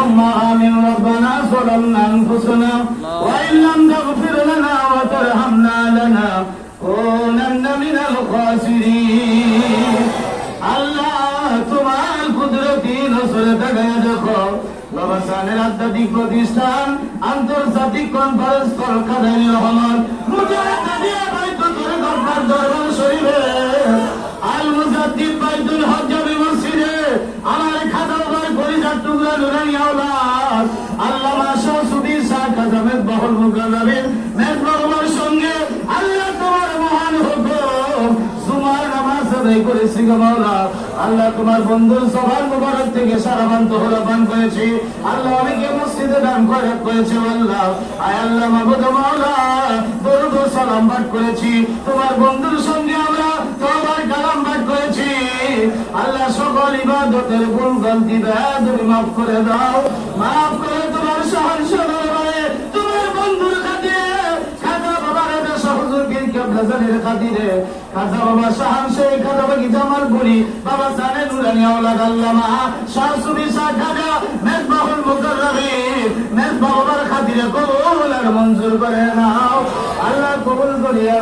اللهم آمين ربنا ظلمنا أنفسنا وإن لم تغفر لنا وترحمنا لنكونن من الخاسرين আল্লাহ তোমার কুদরতি নসরত গায়ে দেখো বাবাসানের আধ্যাত্মিক প্রতিষ্ঠান আন্তর্জাতিক কনফারেন্স কলকাতায় রহমান মুজাহিদিয়া বাইতুল গফফার দরবার শরীফে আল মুজাদ্দিদ বাইতুল হজ জামি মসজিদে আমার খাদাবার পরিজাত টুকরা নুরানি আওলাদ আল্লামা শামসুদ্দিন শাহ কাজমের বহল মুকাররমের মেজবারের সঙ্গে আল্লাহ তোমার মহান হুকুম জুমার নামাজ আদায় করেছি গো মাওলা আল্লাহ তোমার বন্ধুর সবার মুবারক থেকে সারাবান তোহরা পান করেছি আল্লাহ অনেকে মসজিদে দান করেছে আল্লাহ আয় আল্লাহ মাবুদ মাওলা দরুদ ও সালাম পাঠ করেছি তোমার বন্ধুর সঙ্গে আমরা তোমার কালাম পাঠ করেছি আল্লাহ সকল ইবাদতের ভুল গলতি বেয়াদবি মাফ করে দাও মাফ করে তোমার সহনশীল দরবারে তোমার বন্ধুর খাতিরে খাজা বাবার দেশ হুজুরগির কিবলা জানের খাতিরে খাজা বাবা শাহান শেখ খাজা বাকি জামাল বলি বাবা জানে নুরানি আওলাদ আল্লামা শামসুদ্দিন শাহ খাজা মেজবাহুল মুকাররমিন মেজবাহ বাবার খাতিরে কবুল আর মঞ্জুর করে নাও আল্লাহ কবুল করিয়া